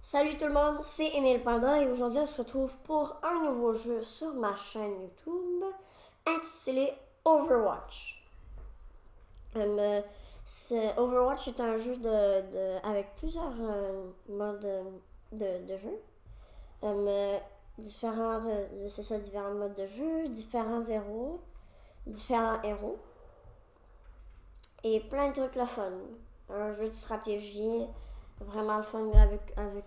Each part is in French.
Salut tout le monde, c'est Emile Panda et aujourd'hui on se retrouve pour un nouveau jeu sur ma chaîne YouTube intitulé Overwatch. Euh, Overwatch est un jeu avec plusieurs modes de jeu. Euh, différents modes de jeu, différents héros et plein de trucs le fun. Un jeu de stratégie vraiment le fun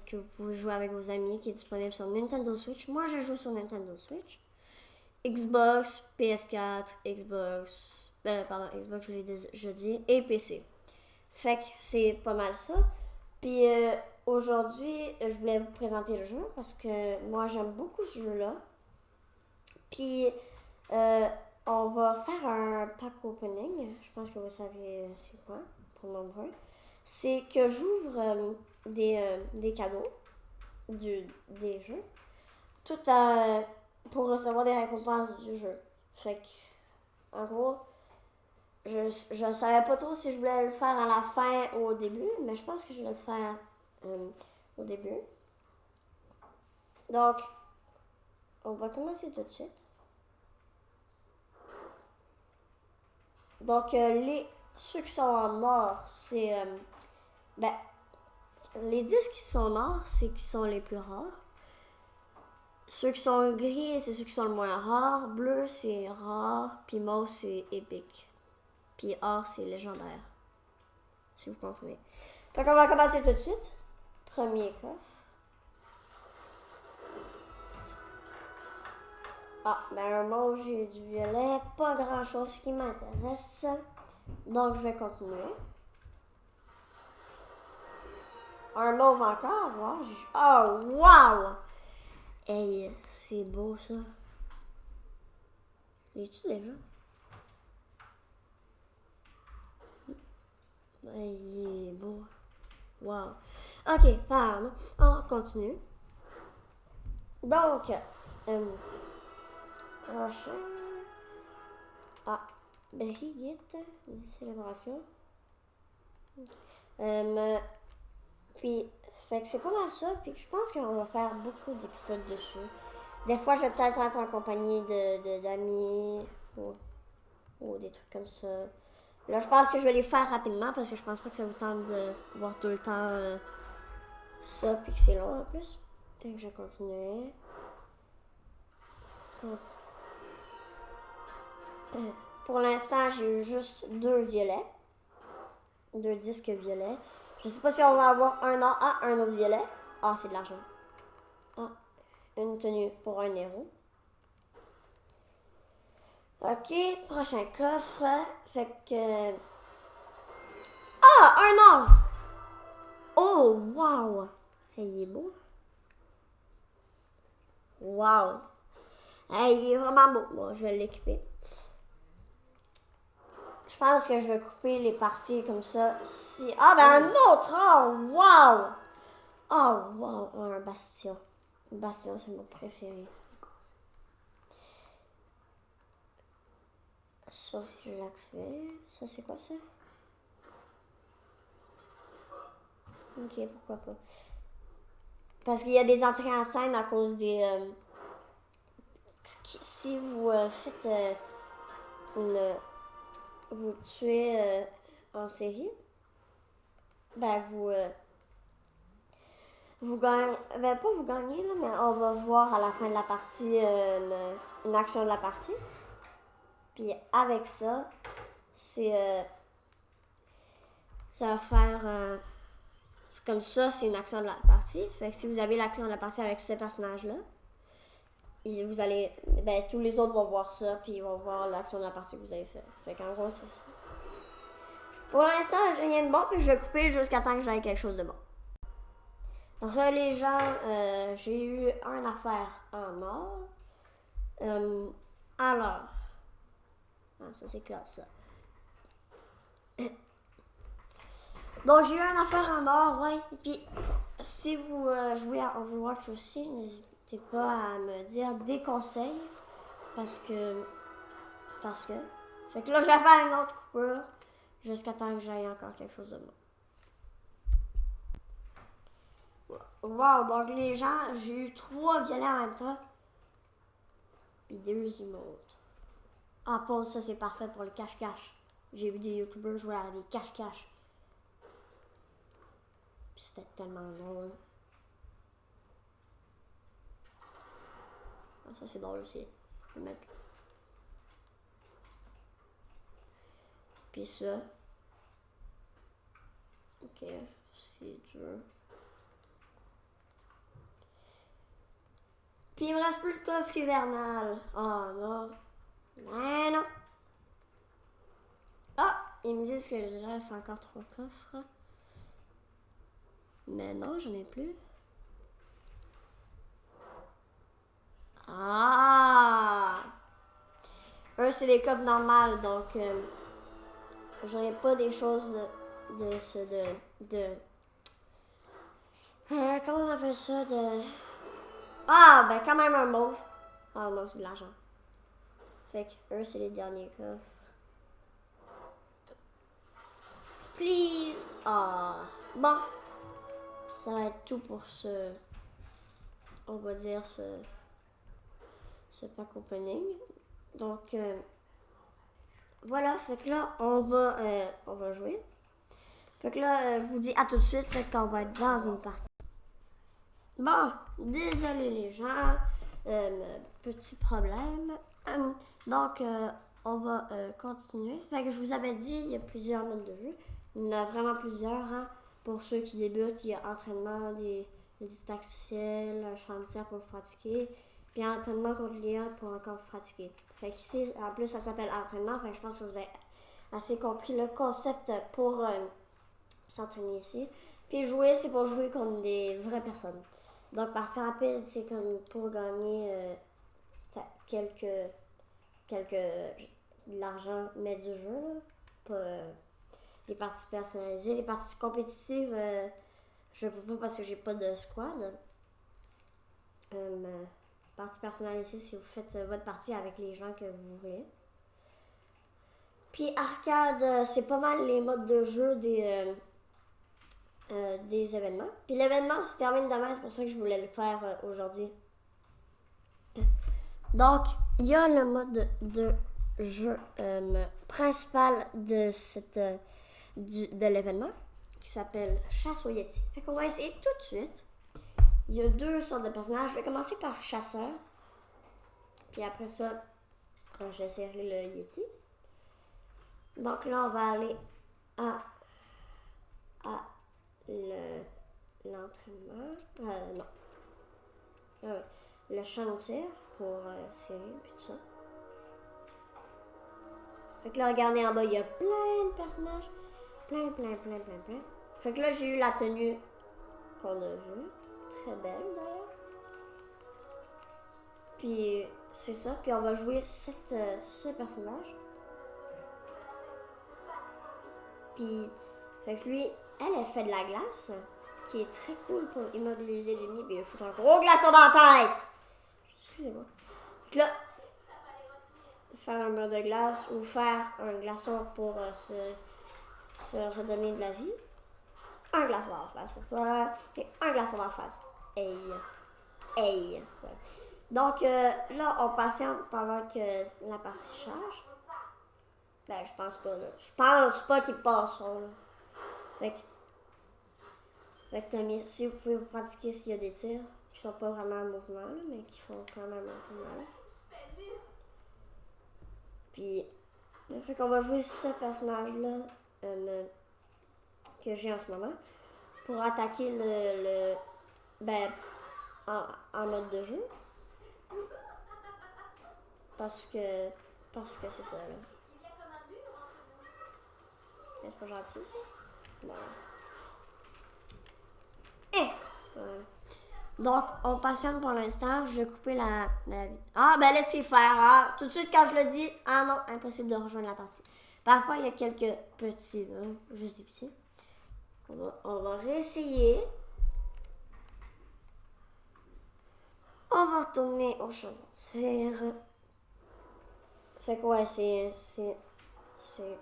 que vous pouvez jouer avec vos amis qui est disponible sur Nintendo Switch. Moi, je joue sur Nintendo Switch. Xbox, PS4, Xbox, je l'ai déjà dit, et PC. Fait que c'est pas mal ça. Puis aujourd'hui, je voulais vous présenter le jeu parce que moi, j'aime beaucoup ce jeu-là. Puis euh, on va faire un pack opening. Je pense que vous savez c'est quoi, pour nombreux. C'est que j'ouvre des cadeaux des jeux, tout pour recevoir des récompenses du jeu. Fait que, en gros, je savais pas trop si je voulais le faire à la fin ou au début, mais je pense que je vais le faire au début. Donc, on va commencer tout de suite. Donc, ceux qui sont en mort, c'est. Ben, les disques qui sont morts, c'est qui sont les plus rares. Ceux qui sont gris, c'est ceux qui sont le moins rares. Bleu, c'est rare. Puis mauve, c'est épique. Puis or, c'est légendaire. Si vous comprenez. Donc, on va commencer tout de suite. Premier coffre. Ah, ben un mauve, j'ai du violet. Pas grand chose qui m'intéresse. Donc, je vais continuer. Un mauve encore. Wow. Oh, wow! Hey, c'est beau ça. L'es-tu déjà? Hey, il est beau. Wow. Ok, pardon. On continue. Donc, prochain. Ah, Brigitte, une célébration. Puis, fait que c'est pas mal ça. Puis, je pense qu'on va faire beaucoup d'épisodes dessus. Des fois, je vais peut-être être en compagnie d'amis ou des trucs comme ça. Là, je pense que je vais les faire rapidement parce que je pense pas que ça vous tente de voir tout le temps ça, puis que c'est long en plus. Donc, je vais continuer. Pour l'instant, j'ai eu juste deux violets. Deux disques violets. Je sais pas si on va avoir un A. Ah, un autre violet. Ah, c'est de l'argent. Ah, une tenue pour un héros. Ok, prochain coffre. Fait que. Ah, un or! Oh, wow! Il est beau. Wow! Hey, il est vraiment beau. Bon, je vais l'équiper. Je pense que je vais couper les parties comme ça. Si... Ah, ben un autre or! Wow! Oh, wow! Un bastion. Un bastion, c'est mon préféré. Sauf que je l'active. Ça, c'est quoi ça? Ok, pourquoi pas. Parce qu'il y a des entrées en scène à cause des. Si vous faites vous tuez en série, ben vous gagnez. Ben pas vous gagnez là, mais on va voir à la fin de la partie une action de la partie. Puis avec ça, ça va faire comme ça, c'est une action de la partie. Fait que si vous avez l'action de la partie avec ce personnage-là, vous allez. Ben, tous les autres vont voir ça, puis ils vont voir l'action de la partie que vous avez faite. Fait qu'en gros, c'est ça. Pour l'instant, j'ai rien de bon, puis je vais couper jusqu'à temps que j'aille quelque chose de bon. Les gens, j'ai eu un affaire en or. Alors. Ah, ça c'est classe, ça. Donc, j'ai eu un affaire en or, ouais. Puis, si vous jouez à Overwatch aussi, n'hésitez pas à me dire des conseils. Parce que. Fait que là, je vais faire une autre coupure jusqu'à temps que j'aille encore quelque chose de bon. Wow, donc les gens, j'ai eu 3 violets en même temps. Puis 2 emotes. Ah, pause, ça c'est parfait pour le cache-cache. J'ai vu des youtubeurs jouer à des cache-cache. Puis c'était tellement drôle. Ah, ça c'est drôle aussi. Je vais mettre. Puis ça. Ok, si tu veux. Puis il me reste plus de coffre hivernal. Oh non. Mais non. Ah, ils me disent que il reste encore 3 coffres. Mais non, j'en ai plus. Ah! Eux, c'est des coffres normales, donc j'aurais pas des choses comment on appelle ça? Ah, ben quand même un mauve. Ah non, c'est de l'argent. Fait que eux, c'est les derniers coffres. Please! Ah! Bon. Ça va être tout pour ce... On va dire ce pack opening. Donc, voilà. Fait que là, on va jouer. Fait que là, je vous dis à tout de suite, fait qu'on va être dans une partie. Bon, désolé les gens, petit problème. Donc, on va continuer. Fait que je vous avais dit, il y a plusieurs modes de jeu. Il y en a vraiment plusieurs. Hein. Pour ceux qui débutent, il y a entraînement, des artificiels, champ de tir pour pratiquer, puis entraînement contre l'IA pour encore pratiquer. Fait qu'ici, en plus, ça s'appelle entraînement. Fait que je pense que vous avez assez compris le concept pour s'entraîner ici. Puis jouer, c'est pour jouer contre des vraies personnes. Donc, partie rapide, c'est comme pour gagner quelques de l'argent, mais du jeu, là. Pas des parties personnalisées. Les parties compétitives, je peux pas parce que j'ai pas de squad. Partie personnalisée, si vous faites votre partie avec les gens que vous voulez. Puis arcade, c'est pas mal les modes de jeu des événements. Puis l'événement se termine demain, c'est pour ça que je voulais le faire aujourd'hui. Donc, il y a le mode de jeu principal de de l'événement qui s'appelle Chasse au Yeti. Fait qu'on va essayer tout de suite. Il y a 2 sortes de personnages. Je vais commencer par chasseur. Puis après ça, j'essaierai le Yeti. Donc là, on va aller à l'entraînement. Non. Le champ de tir pour tirer, puis tout ça. Fait que là, regardez en bas, il y a plein de personnages. Plein. Fait que là, j'ai eu la tenue qu'on a vue. Très belle, d'ailleurs. Puis, c'est ça. Puis, on va jouer ce personnage. Puis, fait que lui, elle fait de la glace, qui est très cool pour immobiliser l'ennemi. Puis, il faut un gros glaçon dans la tête. Excusez-moi. Donc là, faire un mur de glace ou faire un glaçon pour se redonner de la vie. Un glaçon dans la face pour toi et un glaçon dans la face. Hey. Donc là, on patiente pendant que la partie change. Ben, je pense pas, là. Je pense pas qu'ils passent, là. Fait que si vous pouvez vous pratiquer s'il y a des tirs qui sont pas vraiment en mouvement, là, mais qui font quand même un peu mal. Puis, fait qu'on va jouer ce personnage-là que j'ai en ce moment pour attaquer en mode de jeu. Parce que c'est ça, là. Est-ce que gentil, ça? Bon. Donc, on patiente pour l'instant. Je vais couper la vie. Ah, ben laissez faire. Hein. Tout de suite, quand je le dis, ah non, impossible de rejoindre la partie. Parfois, il y a quelques petits, hein, juste des petits. On va réessayer. On va retourner au champ de tir. Fait que ouais, c'est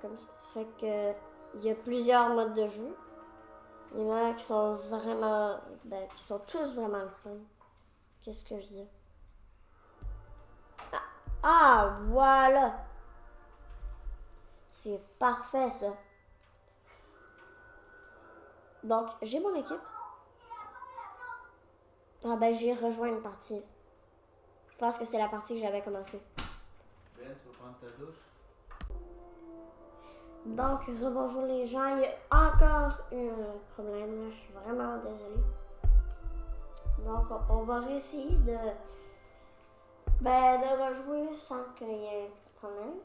comme ça. Fait que il y a plusieurs modes de jeu. Il y en a qui sont vraiment. Ben, qui sont tous vraiment le fun. Qu'est-ce que je dis? Ah, voilà! C'est parfait, ça. Donc, j'ai mon équipe. Ah, ben, j'ai rejoint une partie. Je pense que c'est la partie que j'avais commencé. Ben, tu vas prendre ta douche? Donc, rebonjour les gens. Il y a encore un problème, là. Je suis vraiment désolée. Donc, on va réessayer de rejouer sans qu'il y ait un problème.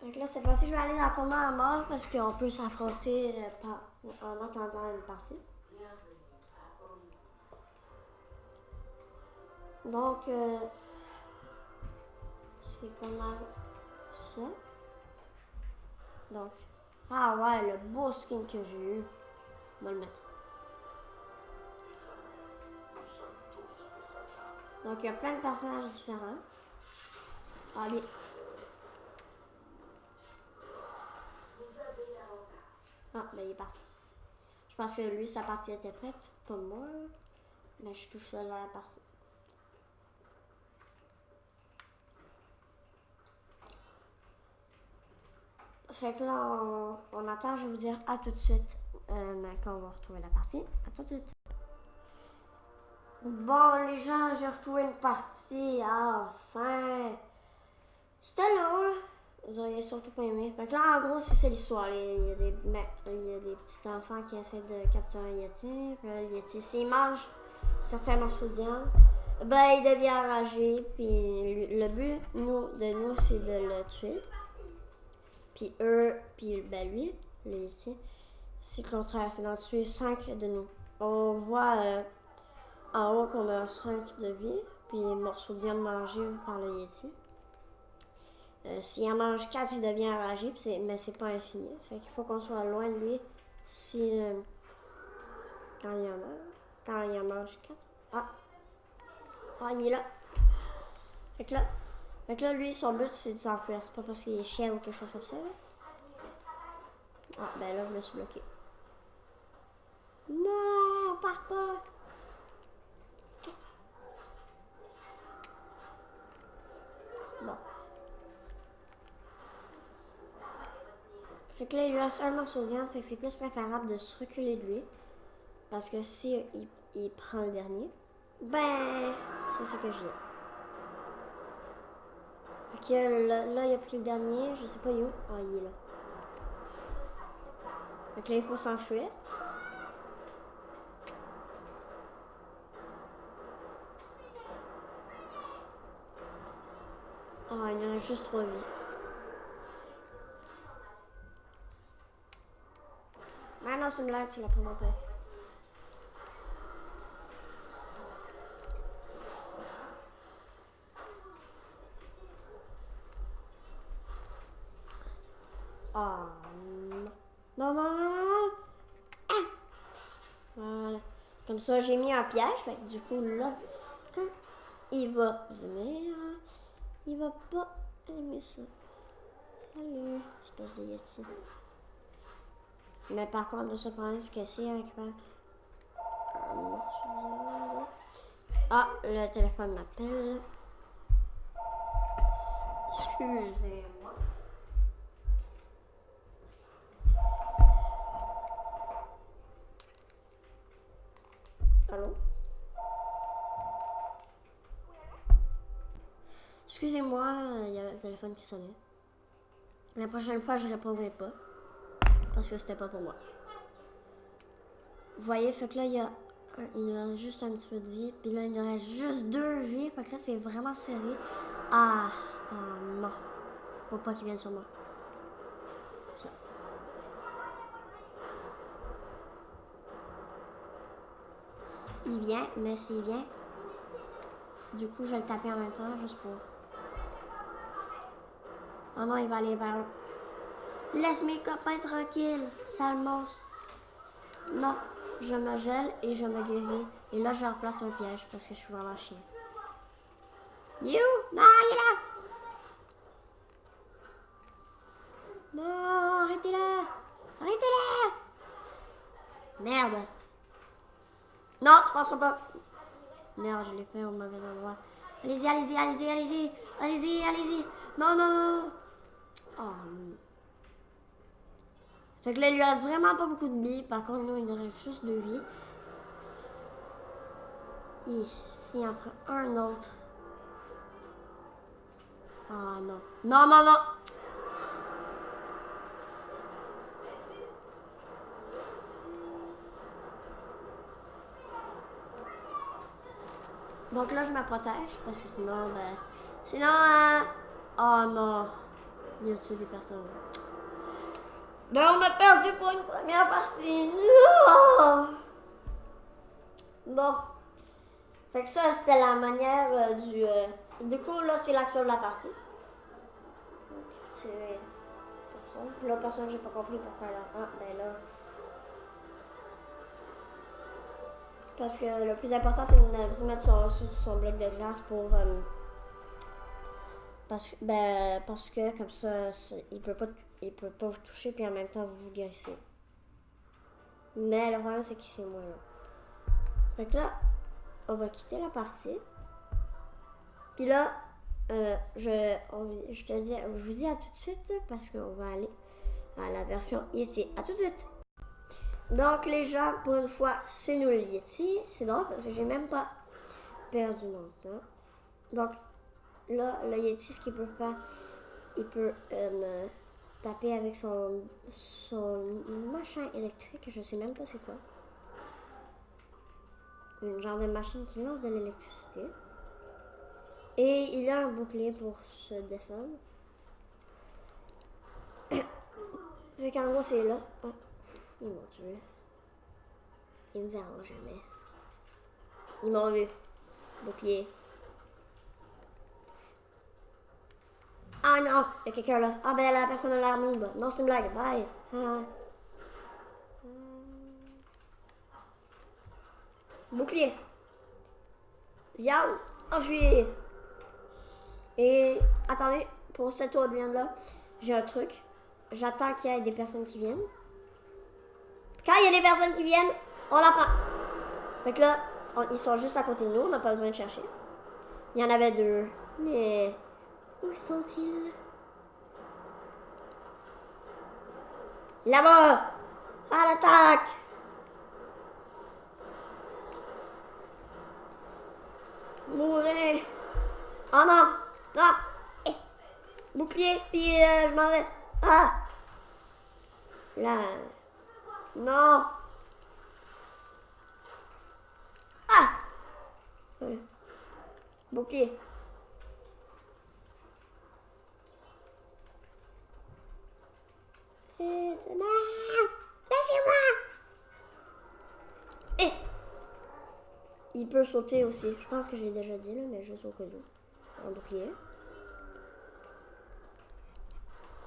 Donc là, cette fois-ci, je vais aller dans le combat à mort parce qu'on peut s'affronter en attendant une partie. Donc, c'est pas mal ça. Donc, ah ouais, le beau skin que j'ai eu. On va le mettre. Donc, il y a plein de personnages différents. Allez. Ah, ben il est parti. Je pense que lui, sa partie était prête. Pas moi. Mais je suis tout seul dans la partie. Fait que là, on attend. Je vais vous dire à tout de suite quand on va retrouver la partie. À tout de suite. Bon, les gens, j'ai retrouvé une partie. Enfin. C'était long, là. Vous auriez surtout pas aimé. Fait que là, en gros, c'est l'histoire. Il y a des petits enfants qui essaient de capturer un Yeti. Puis là, le Yeti, s'il mange certains morceaux de viande, ben, il devient enragé. Puis le but, de nous, c'est de le tuer. Puis ben lui, le Yeti, c'est le contraire. C'est d'en tuer 5 de nous. On voit en haut qu'on a 5 de vie. Puis les morceaux de viande mangés par le Yeti. S'il en mange 4, il devient enragé, mais c'est pas infini. Fait qu'il faut qu'on soit loin de lui si quand il en mange 4. Ah, il est là. Fait que là, lui, son but, c'est de s'enfuir. C'est pas parce qu'il est chien ou quelque chose comme ça. Là. Ah, ben là, je me suis bloqué. Non, on part pas. Bon. Fait que là, il lui reste un morceau de viande, fait que c'est plus préférable de se reculer de lui. Parce que si il prend le dernier, ben, c'est ce que je dis. Fait que là, il a pris le dernier, je sais pas il est où. Ah, il est là. Fait que là, il faut s'enfuir. Ah, il y en a juste 3 vies. Ah non, c'est une blague, tu la prends pas. Ah non. Non, non, non, non. Ah! Voilà. Comme ça, j'ai mis un piège. Fait que du coup, là, quand il va venir, il va pas aimer ça. Salut, espèce de Yeti. Mais par contre, le problème, c'est que si un ah, le téléphone m'appelle. Excusez-moi. Allô? Excusez-moi, il y avait le téléphone qui sonnait. La prochaine fois, je répondrai pas. Parce que c'était pas pour moi. Vous voyez, fait que là, il a juste un petit peu de vie. Puis là, il en reste juste 2 vies. Fait que là, c'est vraiment serré. Ah non. Faut pas qu'il vienne sur moi. Ça. Il vient, mais s'il vient, du coup, je vais le taper en même temps, juste pour... Oh non, il va aller vers... Laisse mes copains tranquilles, sale monstre. Non, je me gèle et je me guéris. Et là, je replace un piège parce que je suis vraiment chien. You! Non, il est là! Non, arrêtez-le! Arrêtez-le! Merde! Non, tu passeras pas. Merde, je l'ai fait au mauvais endroit. Allez-y, allez-y, allez-y, allez-y. Allez-y, allez-y. Non, non, non. Oh. Fait que là, il lui reste vraiment pas beaucoup de billes. Par contre, nous, il nous reste juste 2 vies. Ici, il en prend un autre. Ah non. Non, non, non. Donc là, je me protège parce que sinon, ben... Sinon, oh non. Il y a tué des personnes. Ben, on a perdu pour une première partie. Non! Bon. Fait que ça, c'était la manière du... Du coup, là, c'est l'action de la partie. Donc, tuer personne. Là, personne, j'ai pas compris pourquoi là. Ah, ben là... Parce que le plus important, c'est de se mettre sur son bloc de glace pour... parce que comme ça, il peut pas vous toucher puis en même temps vous guérissez. Mais le problème, c'est qu'il c'est moins là. Fait que là, on va quitter la partie. Puis là, je vous dis à tout de suite parce qu'on va aller à la version Yeti. À tout de suite! Donc les gens, pour une fois, c'est nous le Yeti. C'est drôle parce que j'ai même pas perdu mon temps. Donc là, le Yeti, ce qu'il peut faire, il peut taper avec son machin électrique, je sais même pas c'est quoi. Une genre de machine qui lance de l'électricité. Et il a un bouclier pour se défendre. Fait qu'en gros, c'est là. Ah, ils m'ont tué. Ils me verront jamais. Ils m'ont vu. Bouclier. Ah non, il y a quelqu'un là. Ah ben la personne a l'air noob. Non, c'est une blague. Bye. Ah. Bouclier. Viens, enfuyez. Et attendez, pour cette autre viande-là, j'ai un truc. J'attends qu'il y ait des personnes qui viennent. Quand il y a des personnes qui viennent, on la prend. Fait que là, ils sont juste à côté de nous, on n'a pas besoin de chercher. Il y en avait 2. Mais où sont-ils? Là-bas! À l'attaque! Mourez! Oh non! Ah! Bouclier, puis je m'en vais. Ah! Là. Non! Ah! Bouclier. Lâchez-moi! Eh! Il peut sauter aussi. Je pense que je l'ai déjà dit, là, mais juste au cas où. Un bouclier.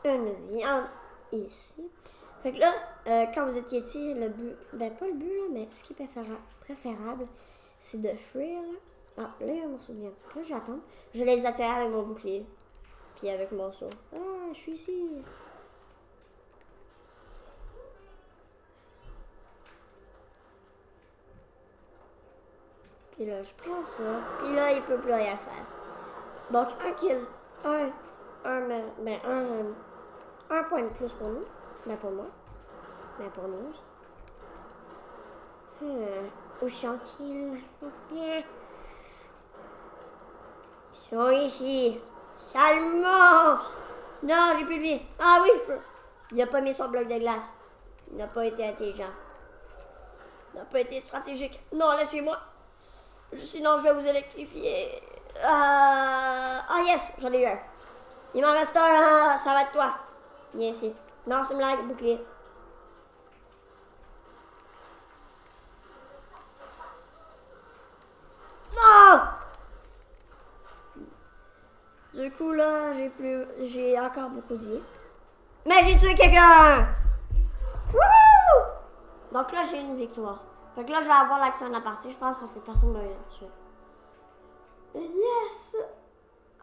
Une viande ici. Fait que là, quand vous êtes Yeti, le but, ben pas le but là, mais ce qui est préférable, c'est de fuir. Ah, là il y a un morceau de viande. Là, j'attends. Je les attirer avec mon bouclier. Puis avec mon saut. Ah, je suis ici. Puis là, je prends ça. Puis là, il peut plus rien faire. Donc, un kill. Un point de plus pour nous. Mais pour moi. Mais pour nous aussi. Où sont-ils? Ils sont ici. Calmos! Non, j'ai plus de vie. Ah oui, je peux. Il n'a pas mis son bloc de glace. Il n'a pas été intelligent. Il n'a pas été stratégique. Non, laissez-moi. Sinon, je vais vous électrifier. Ah yes, j'en ai eu un. Il m'en reste un. Ça va être toi. Viens ici. Non, c'est une blague, bouclier. Non! Du coup, là, j'ai encore beaucoup de vie. Mais j'ai tué quelqu'un! Wouhou! Donc là, j'ai une victoire. Fait que là, je vais avoir l'action de la partie, je pense, parce que personne ne m'a tué. Yes!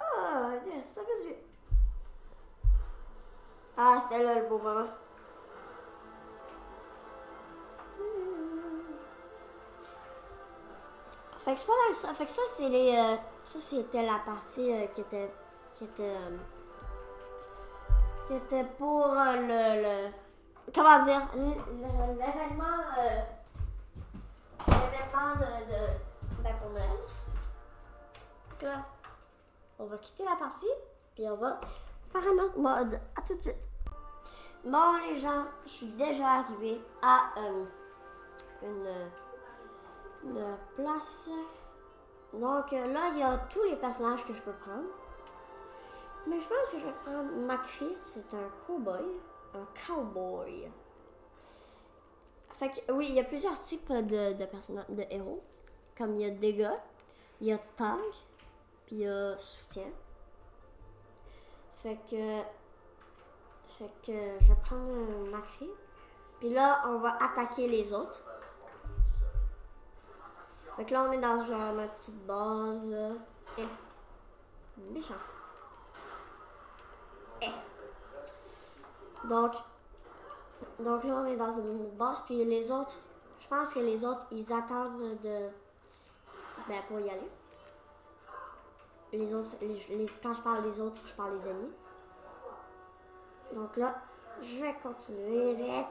Ah, yes, ça fait du... Ah, c'était là le beau moment. Fait que c'est pas mal ça. Fait que ça, c'est les. Ça, c'était la partie qui était. Qui était pour le. Comment dire? L'événement. L'événement ben, pour Noël. Donc là, on va quitter la partie, puis on va faire un autre mode. À tout de suite. Bon, les gens, je suis déjà arrivée à une place. Donc là, il y a tous les personnages que je peux prendre. Mais je pense que je vais prendre Macri. C'est un cowboy. Un cowboy. Fait que, oui, il y a plusieurs types de personnages, de héros. Comme il y a dégâts, il y a tank, puis il y a soutien. Fait que je vais prendre un Macri. Puis là, on va attaquer les autres. Fait que là, on est dans genre ma petite base. Là. Méchant. Donc là, on est dans une base. Puis les autres, je pense que les autres, ils attendent pour y aller. Les autres, quand je parle des autres, je parle des ennemis. Donc là, je vais continuer vite.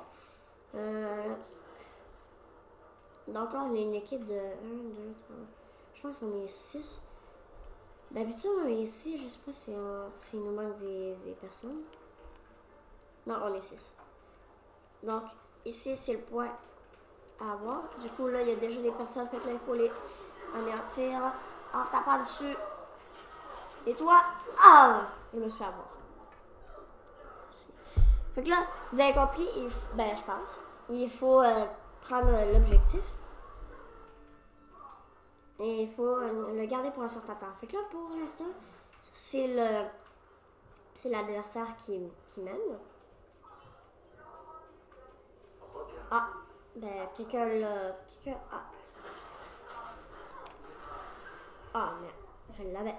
Donc là, on est une équipe de 1, 2, 3. Je pense qu'on est 6. D'habitude, on est 6. Je sais pas s'il nous manque des personnes. Non, on est 6. Donc, ici, c'est le point à avoir. Du coup, là, il y a déjà des personnes. Fait que là, il faut les anéantir en tapant dessus. Et toi, je me suis fait avoir. Fait que là, vous avez compris, je pense, il faut prendre l'objectif. Et il faut le garder pour un certain temps. Fait que là, pour l'instant, c'est l'adversaire qui mène. Quelqu'un l'a... Merde, je l'avais.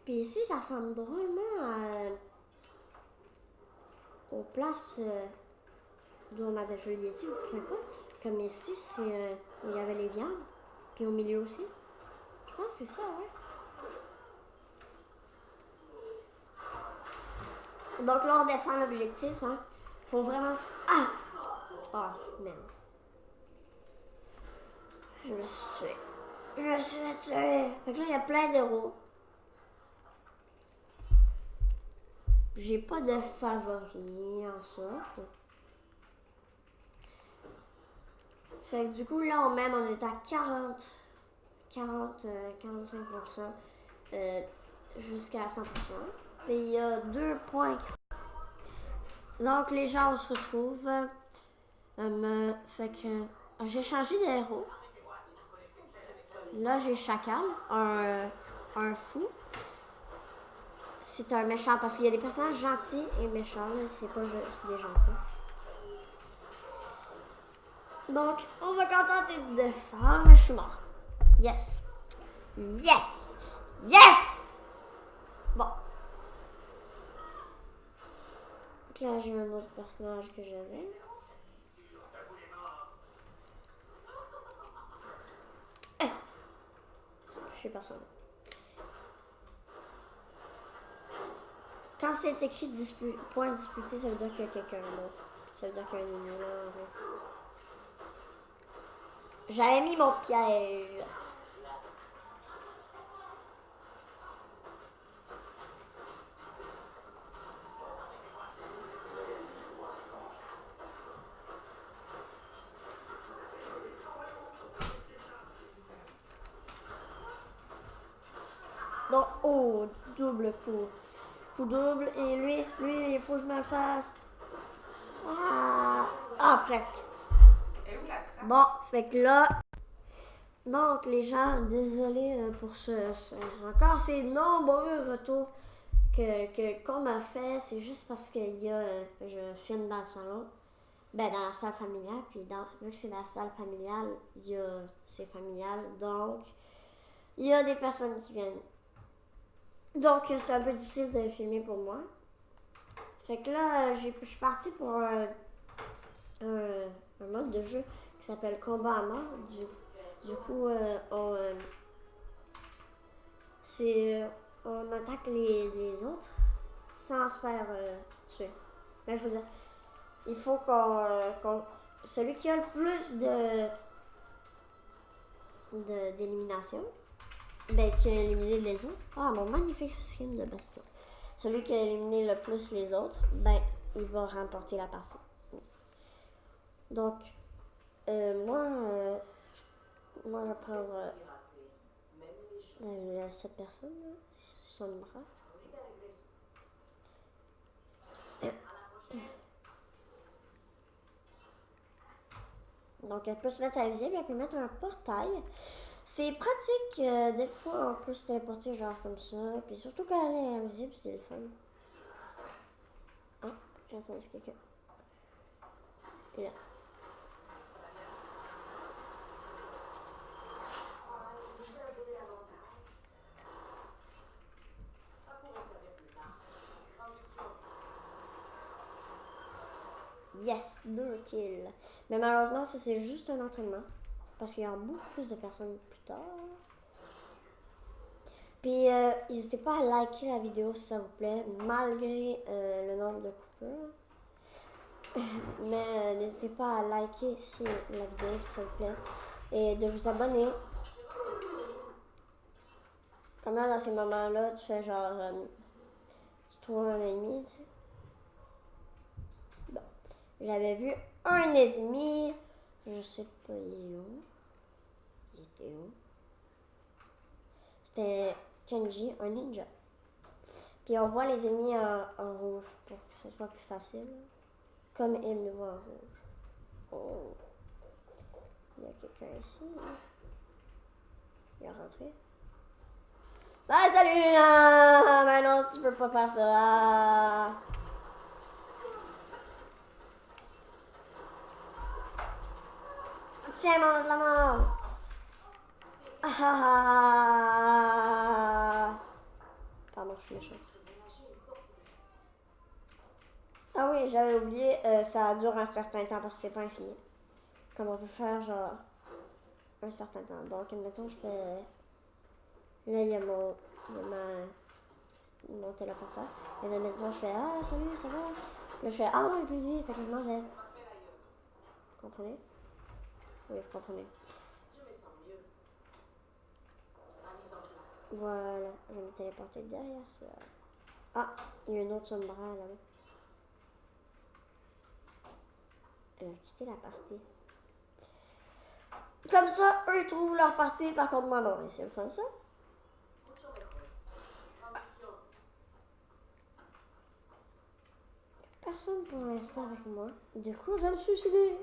Puis ici, ça ressemble drôlement aux places d'où on avait joué ici, vous trouvez pas? Comme ici, c'est où il y avait les viandes, puis au milieu aussi. Je pense que c'est ça, ouais. Donc là, on défend l'objectif, hein. Faut vraiment... Merde. Je me suis tué. Fait que là, il y a plein d'héros. J'ai pas de favoris en sorte. Fait que du coup, là, on est à 45% jusqu'à 100%. Puis il y a 2 points. Donc, les gens, on se retrouve. Fait que j'ai changé de héros. Là, j'ai Chacal, un fou. C'est un méchant parce qu'il y a des personnages gentils et méchants. Là, c'est pas juste des gentils. Donc, on va contenter de faire, mais je suis mort. Yes! Yes! Yes! Bon. Donc là, j'ai un autre personnage que j'avais. Je sais pas ça. Quand c'est écrit point disputé, ça veut dire qu'il y a quelqu'un d'autre. Ça veut dire qu'il y a un ennemi là. J'avais mis mon piège. Donc, double coup. Coup double. Et lui, il faut que je me le fasse. Presque. Bon, fait que là... Donc, les gens, désolé pour encore ces nombreux retours qu'on a fait. C'est juste parce que je filme dans le salon. Dans la salle familiale. Puis vu que c'est la salle familiale, c'est familial. Donc, il y a des personnes qui viennent. Donc, c'est un peu difficile de filmer pour moi. Fait que là, je suis partie pour un mode de jeu qui s'appelle Combat à mort. Du coup, on attaque les autres sans se faire tuer. Mais je veux dire, il faut celui qui a le plus d'élimination, ben qui a éliminé les autres. Ah, mon magnifique skin de bastion. Celui qui a éliminé le plus les autres, ben il va remporter la partie. Donc, moi, je vais prendre cette personne, là, son bras. Donc, elle peut se mettre invisible, elle peut mettre un portail. C'est pratique, des fois, on peut se téléporter genre comme ça. Puis surtout quand elle est invisible, c'est le fun. Ah, j'ai entendu quelqu'un. Là. Yes, 2 kills. Mais malheureusement, ça c'est juste un entraînement. Parce qu'il y aura beaucoup plus de personnes plus tard. Puis, n'hésitez pas à liker la vidéo si ça vous plaît, malgré le nombre de coupures. Mais n'hésitez pas à liker la vidéo si ça vous plaît. Et de vous abonner. Comme là, dans ces moments-là, tu fais genre... tu trouves un ennemi, tu sais. Bon. J'avais vu un ennemi. Je sais pas, il est où. Il était où? C'était Kenji, un ninja. Puis on voit les ennemis en rouge pour que ce soit plus facile. Comme il nous voit en rouge. Oh. Il y a quelqu'un ici. Il est rentré. Bah salut là! Ben non, tu peux pas faire ça. Tiens, mange la mort! Pardon, je suis méchante. Ah oui, j'avais oublié, ça dure un certain temps parce que c'est pas infini. Comme on peut faire genre un certain temps. Donc, admettons, je fais... Là, il y a mon téléporteur. Et là, maintenant, je fais ah, salut, ça va? Là, je fais ah non, il est plus de vie, fait que je m'en vais. Vous comprenez? Oui, vous comprenez. Voilà, je vais me téléporter derrière ça. Ah, il y a une autre sombra là-bas. Elle a quitté la partie. Comme ça, eux ils trouvent leur partie, par contre moi non. Et c'est le fun ça. Personne pour l'instant avec moi. Du coup, je vais me suicider.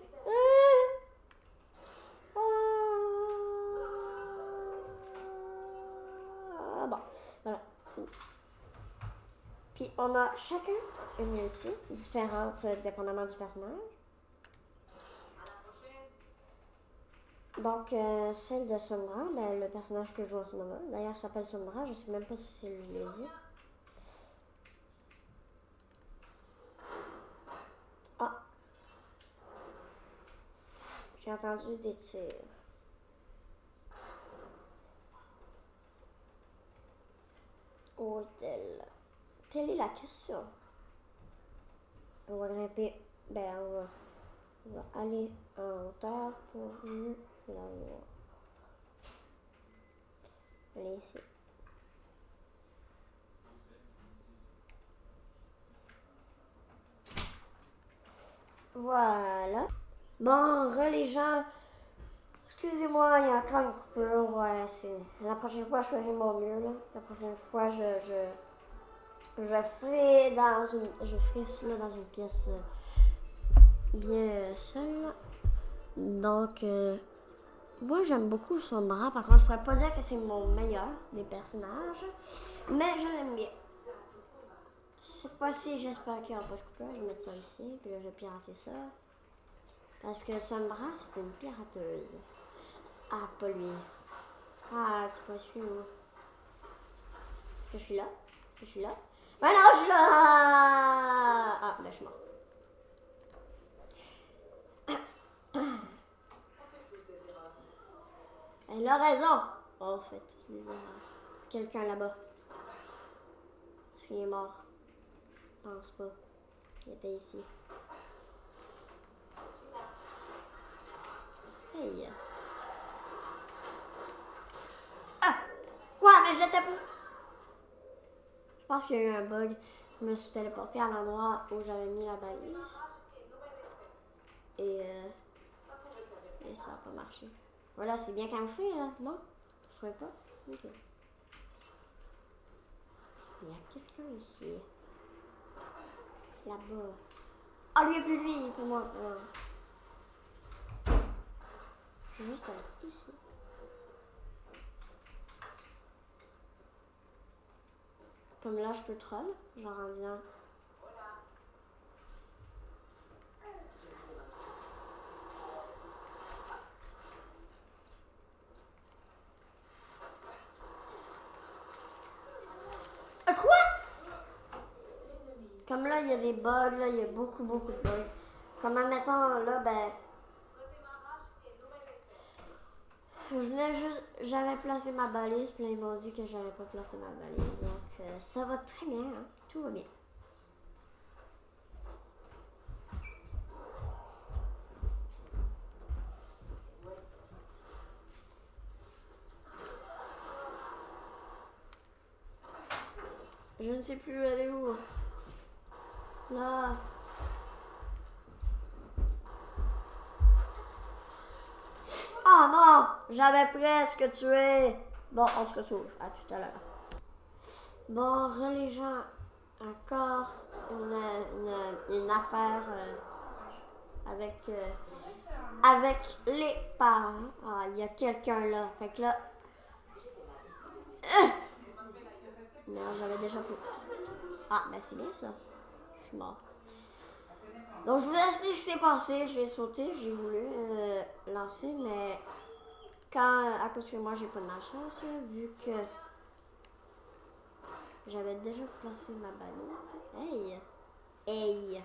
Bon, voilà. Puis on a chacun une ulti différente dépendamment du personnage. Donc, celle de Sombra, ben, le personnage que je joue en ce moment, d'ailleurs s'appelle Sombra, je sais même pas si je l'ai dit. Ah! J'ai entendu des tirs. Où est-elle? Telle est la question. On va grimper. Ben, on va aller en hauteur pour mieux la voir. Allez ici. Voilà. Bon, les gens. Excusez-moi, il y a encore une coupure. Ouais, c'est. La prochaine fois, je ferai mon mieux, là. La prochaine fois, je ferai cela dans une pièce bien seule. Donc, moi, j'aime beaucoup Sombra. Par contre, je pourrais pas dire que c'est mon meilleur des personnages. Mais je l'aime bien. Cette fois-ci, j'espère qu'il n'y aura pas de coupure. Je vais mettre ça ici. Puis là, je vais pirater ça. Parce que Sombra, c'est une pirateuse. Ah, pas lui. Ah, c'est pas celui-là. Est-ce que je suis là? Est-ce que je suis là? Ben non, je suis là! suis mort. Elle a raison. Oh, en fait, c'est des erreurs. Quelqu'un là-bas. Est-ce qu'il est mort? Je pense pas. Il était ici. Hey. Ah! Quoi? Mais j'étais pas... Je pense qu'il y a eu un bug. Je me suis téléporté à l'endroit où j'avais mis la balise. Et ça n'a pas marché. Voilà, c'est bien camouflé, là, non? Je trouvais pas? Ok. Il y a quelqu'un ici. Là-bas. Ah, lui, et plus lui, il faut moi. Je vais juste aller ici. Comme là, je peux troll, genre en disant... Quoi? Comme là, il y a des bugs, là, il y a beaucoup de bugs. Comme admettons, là, ben... J'avais placé ma balise, puis là, ils m'ont dit que j'avais pas placé ma balise. Donc, ça va très bien, hein? Tout va bien. Je ne sais plus elle est où. Là. Oh non! J'avais presque tué. Bon, on se retrouve. À tout à l'heure. Bon, les gens, encore une affaire avec les parents. Ah, il y a quelqu'un là. Fait que là... Non, j'avais déjà pris. Ah, ben c'est bien ça. Je suis mort. Donc, je vous explique ce qui s'est passé. J'ai sauté, j'ai voulu lancer, mais à cause que moi, j'ai pas de malchance, vu que j'avais déjà placé ma balise. Hey!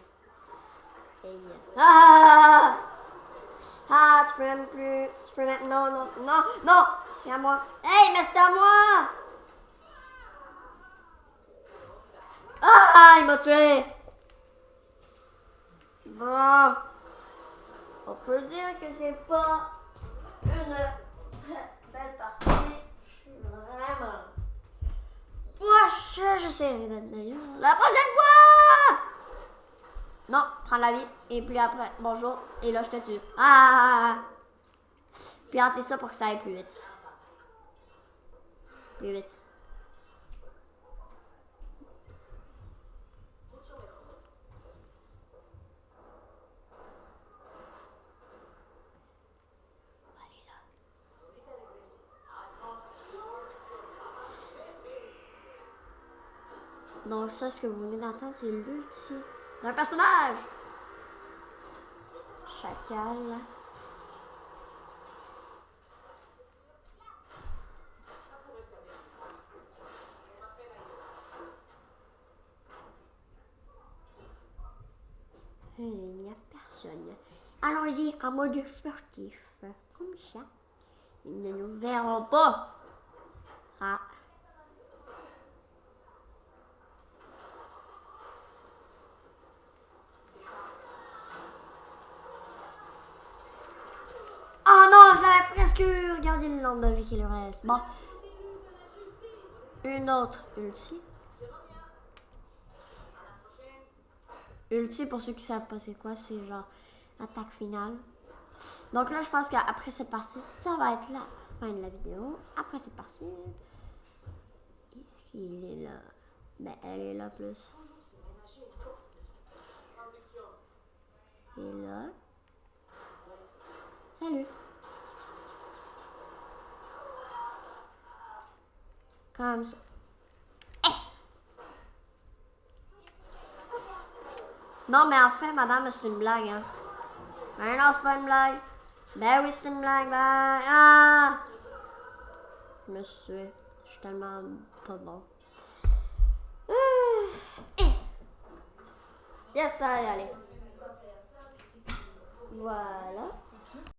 Ah! Ah, tu peux même plus. Tu peux même. Non! C'est à moi. Hey, mais c'est à moi! Ah, il m'a tué! Bon. On peut dire que c'est pas une très belle partie. Je suis vraiment. J'essaierai d'être meilleur. La prochaine fois! Non, prends la vie. Et puis après, bonjour. Et là, je te tue. Ah! Puis hâtez ça pour que ça aille plus vite. Plus vite. Donc ça, ce que vous venez d'entendre, c'est l'ulti d'un personnage. Chacal. Il n'y a personne. Allons-y en mode furtif. Comme ça. Ils ne nous verront pas. Ah. Oh non, je l'avais presque eu. Regardez le nombre de vie qu'il reste. Bon. Une autre ulti. Ulti, pour ceux qui savent pas c'est quoi, c'est genre attaque finale. Donc là, je pense qu'après cette partie, ça va être la fin de la vidéo. Après cette partie, il est là. Ben, elle est là plus. Il est là. Salut. Comme ça. Non, mais en fait, madame, c'est une blague, hein. Ben non, c'est pas une blague. Ben oui, c'est une blague. Ben... Ah! Je me suis tué. Je suis tellement pas bon. Yes, ça va y aller. Voilà.